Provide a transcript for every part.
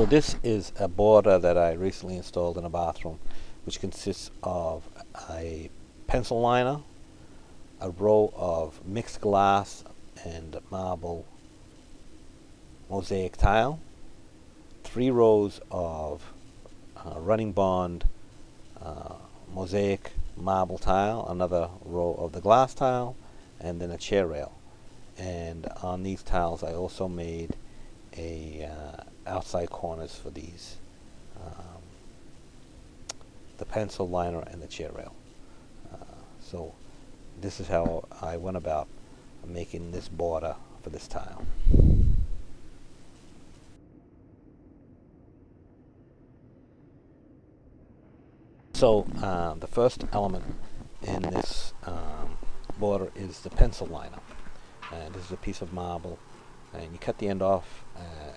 So this is a border that I recently installed in a bathroom, which consists of a pencil liner, a row of mixed glass and marble mosaic tile, 3 rows of running bond mosaic marble tile, another row of the glass tile, and then a chair rail. And on these tiles I also made a outside corners for these, the pencil liner and the chair rail. So this is how I went about making this border for this tile. So the first element in this border is the pencil liner. And this is a piece of marble, and you cut the end off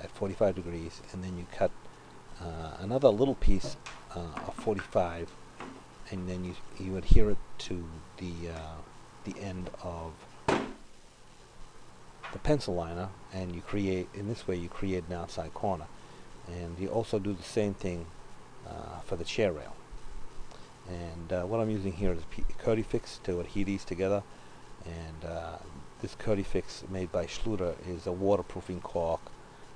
at 45 degrees, and then you cut another little piece of 45, and then you adhere it to the end of the pencil liner, and you create, in this way you create an outside corner. And you also do the same thing for the chair rail. And what I'm using here is Kerdi fix to adhere these together, and this Kerdi fix made by Schluter is a waterproofing caulk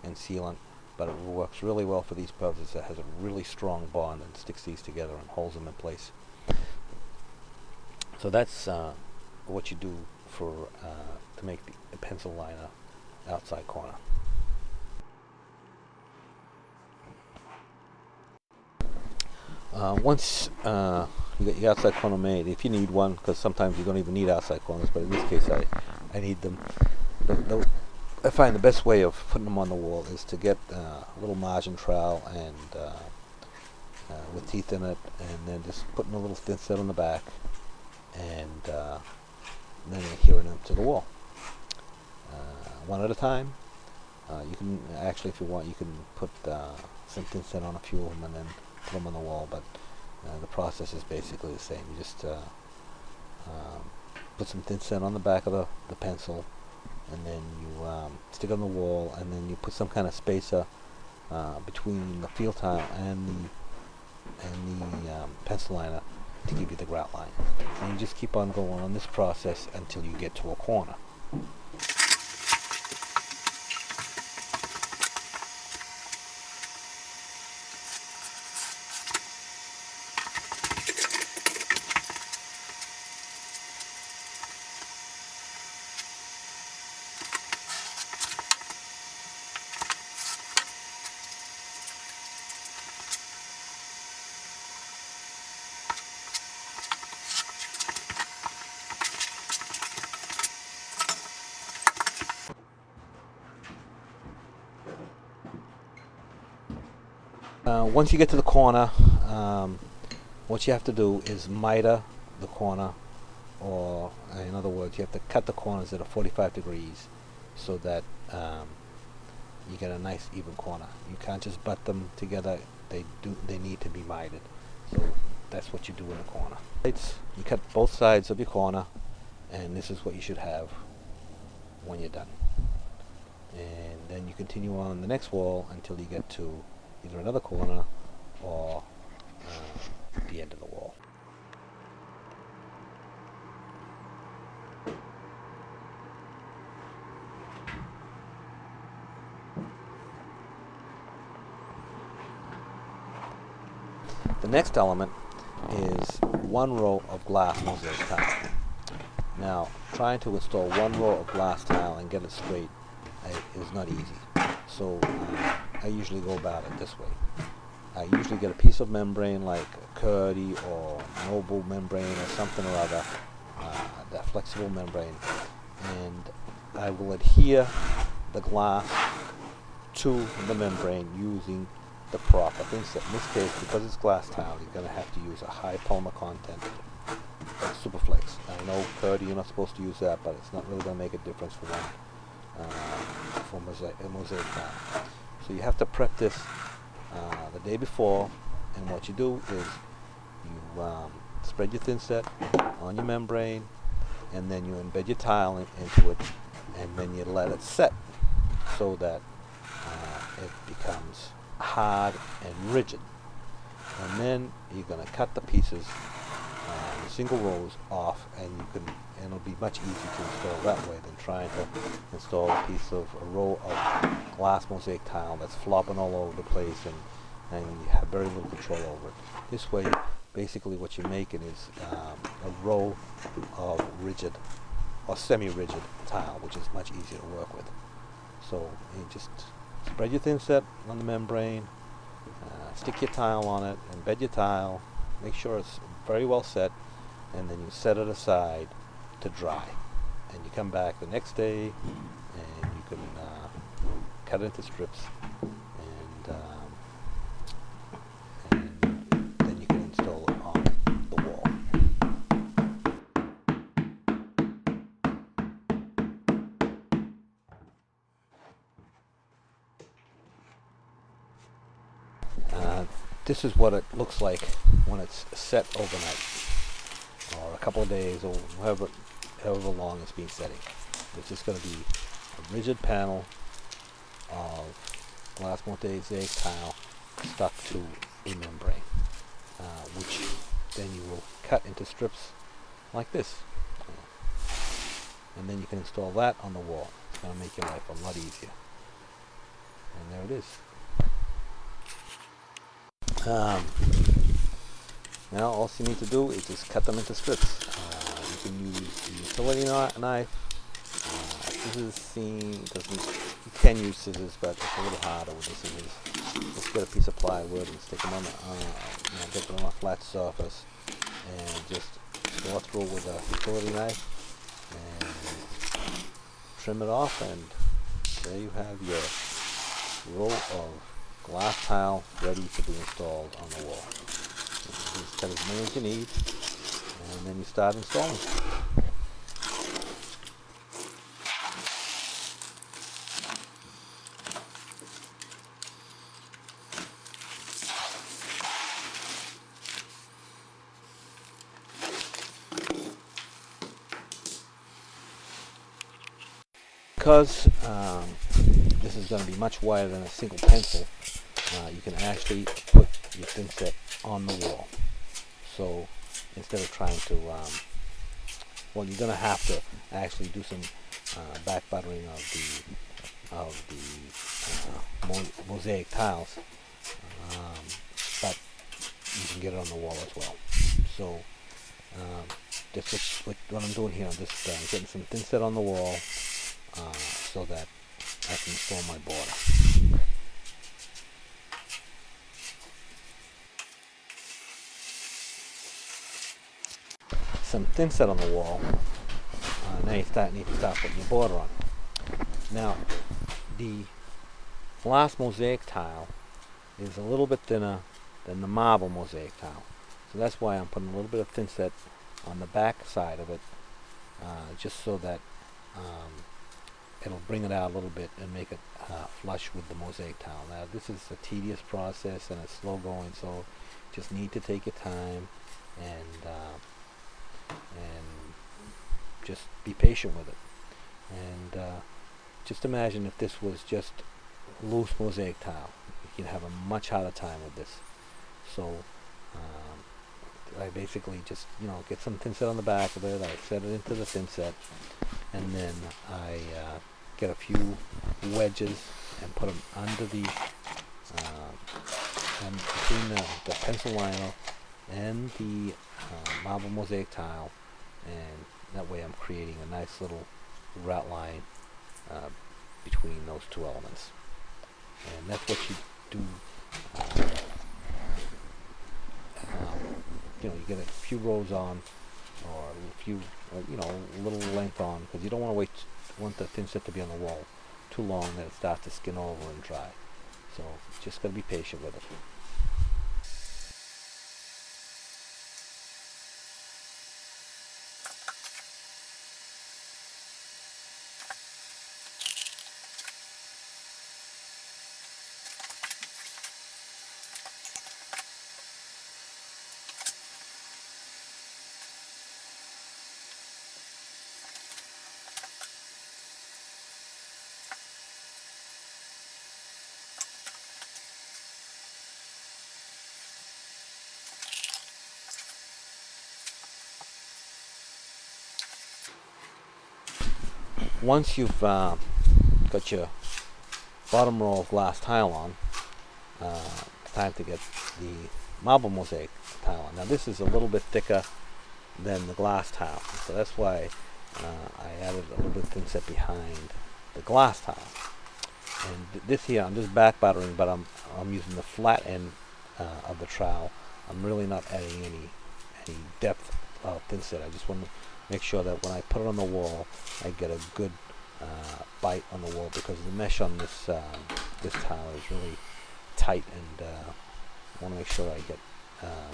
and sealant, but it works really well for these purposes. It has a really strong bond and sticks these together and holds them in place. So that's what you do for to make the pencil liner outside corner. Once you get your outside corner made, if you need one, because sometimes you don't even need outside corners, but in this case I need them. I find the best way of putting them on the wall is to get a little margin trowel and with teeth in it, and then just putting a little thin set on the back, and then adhering them to the wall, one at a time. You can actually, if you want, you can put some thin set on a few of them and then put them on the wall, but the process is basically the same. You just put some thin set on the back of the pencil, and then you stick it on the wall, and then you put some kind of spacer between the field tile and the pencil liner to give you the grout line. And you just keep on going on this process until you get to a corner. Once you get to the corner, what you have to do is miter the corner, or in other words, you have to cut the corners at 45 degrees so that you get a nice even corner. You can't just butt them together. They need to be mitered. So that's what you do in the corner. You cut both sides of your corner, and this is what you should have when you're done. And then you continue on the next wall until you get to either another corner or the end of the wall. The next element is 1 row of glass mosaic tile. Now, trying to install 1 row of glass tile and get it straight is not easy. So I usually go about it this way. I usually get a piece of membrane like Kerdi or Noble membrane or something or other, that flexible membrane, and I will adhere the glass to the membrane using the proper thing set. In this case, because it's glass tile, you're going to have to use a high polymer content like Superflex. I know Kerdi, you're not supposed to use that, but it's not really going to make a difference for mosaic tile. So you have to prep this the day before, and what you do is you spread your thin set on your membrane, and then you embed your tile into it, and then you let it set so that it becomes hard and rigid. And then you're going to cut the pieces, the single rows off, and it'll be much easier to install that way than trying to install a row of glass mosaic tile that's flopping all over the place, and you have very little control over it. This way, basically what you're making is a row of rigid or semi-rigid tile, which is much easier to work with. So you just spread your thin set on the membrane, stick your tile on it, embed your tile, make sure it's very well set, and then you set it aside to dry. And you come back the next day, and you can cut it into strips, and then you can install it on the wall. This is what it looks like when it's set overnight, or a couple of days, or however long it's been setting. It's just going to be a rigid panel of glass mosaic tile stuck to a membrane, which then you will cut into strips like this. And then you can install that on the wall. It's going to make your life a lot easier. And there it is. Now all you need to do is just cut them into strips. You can use a utility knife. You can use scissors, but it's a little harder with the scissors. Just get a piece of plywood and stick them get them on a flat surface, and just go through with a utility knife and trim it off, and there you have your row of glass tile ready to be installed on the wall. You just cut as many as you need, and then you start installing. Because this is going to be much wider than a single pencil, you can actually put your thin set on the wall. So instead of trying to, you're going to have to actually do some back buttering of the mosaic tiles, but you can get it on the wall as well. So just what I'm doing here, I'm just getting some thin set on the wall, so that I can install my border. Some thin set on the wall. Now you need to start putting your border on. Now, the glass mosaic tile is a little bit thinner than the marble mosaic tile. So that's why I'm putting a little bit of thin set on the back side of it, just so that it'll bring it out a little bit and make it flush with the mosaic tile. Now this is a tedious process and it's slow going, so just need to take your time and just be patient with it. And just imagine if this was just loose mosaic tile. You'd have a much harder time with this. So I basically just get some thin set on the back of it. I set it into the thin set, and then I get a few wedges and put them under the and between the pencil liner and the marble mosaic tile, and that way I'm creating a nice little route line between those two elements. And that's what you do. You get a few rows on, or a few, a little length on, because you don't want the thin set to be on the wall too long that it starts to skin over and dry. So just got to be patient with it. once you've got your bottom row of glass tile on, it's time to get the marble mosaic tile on. Now this is a little bit thicker than the glass tile, so that's why I added a little bit of thin set behind the glass tile. And this here, I'm just back battering, but I'm using the flat end of the trowel. I'm really not adding any depth of thin set. I just want to make sure that when I put it on the wall, I get a good bite on the wall, because the mesh on this this tile is really tight, and I want to make sure I get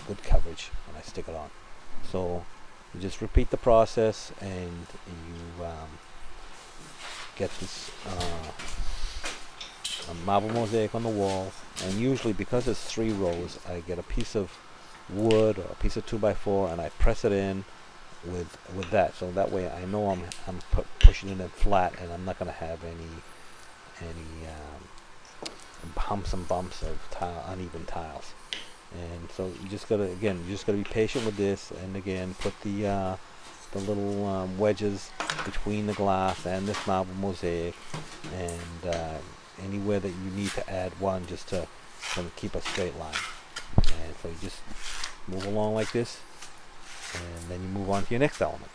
good coverage when I stick it on. So you just repeat the process, and you get this marble mosaic on the wall. And usually, because it's 3 rows, I get a piece of wood or a piece of 2x4, and I press it in with that, so that way I know I'm pushing it in flat, and I'm not going to have any humps and bumps of uneven tiles. And so you just gotta be patient with this, and again put the little wedges between the glass and this marble mosaic, and anywhere that you need to add one, just to kind of keep a straight line. And so you just move along like this, and then you move on to your next element.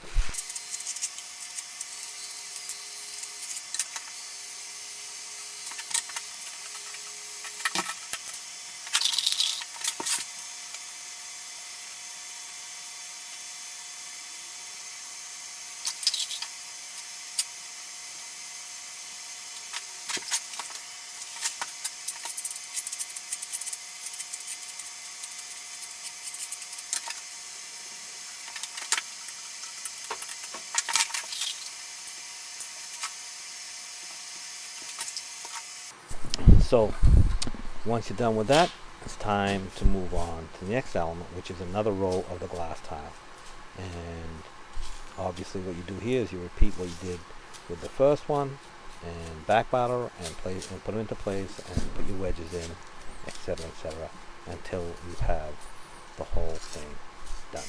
So once you're done with that, it's time to move on to the next element, which is another row of the glass tile. And obviously what you do here is you repeat what you did with the first one, and back batter and place and put it into place, and put your wedges in, etc., until you have the whole thing done.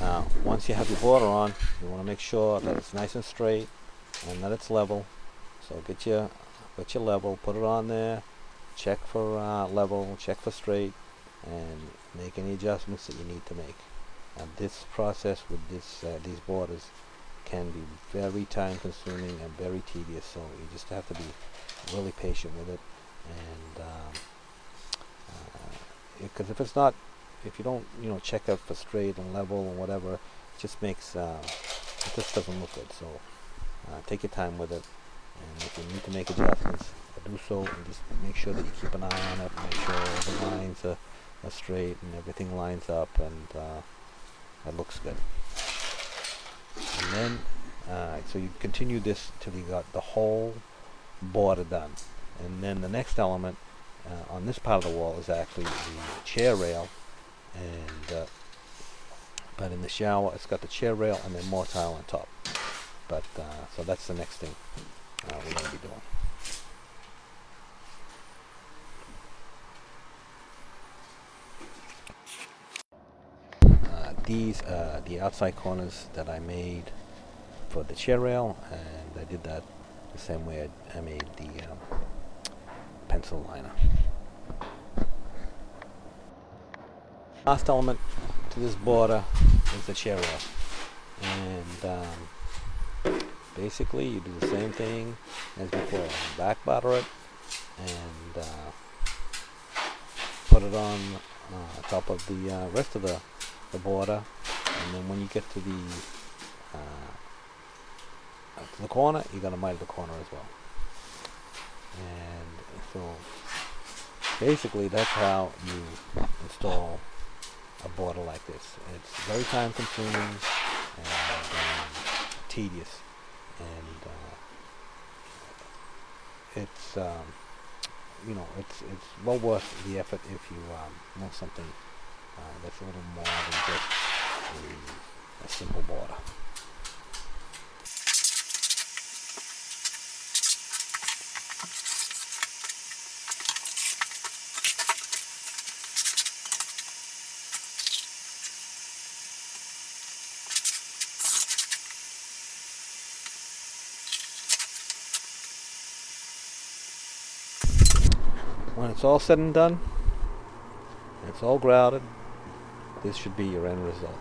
Now, once you have your border on, you want to make sure that it's nice and straight and that it's level. So get your level, put it on there, check for level, check for straight, and make any adjustments that you need to make. And this process with these borders can be very time consuming and very tedious, so you just have to be really patient with it. And because if you don't check out for straight and level and whatever, it just makes it just doesn't look good. So take your time with it, and if you need to make adjustments, do so, and just make sure that you keep an eye on it, make sure the lines are straight and everything lines up, and it looks good. And then so you continue this till you got the whole border done. And then the next element on this part of the wall is actually the chair rail, and but in the shower it's got the chair rail and then more tile on top. But so that's the next thing we're going to be doing. These are the outside corners that I made for the chair rail, and I did that the same way I made the pencil liner. Last element to this border is the chair rail, and basically you do the same thing as before. Back batter it and put it on top of the rest of the border, and then when you get to the corner, you got to miter the corner as well. And So basically that's how you install a border like this. It's very time consuming and tedious, and it's it's well worth the effort if you want something that's a little more than just a simple border. When it's all said and done, and it's all grouted, this should be your end result.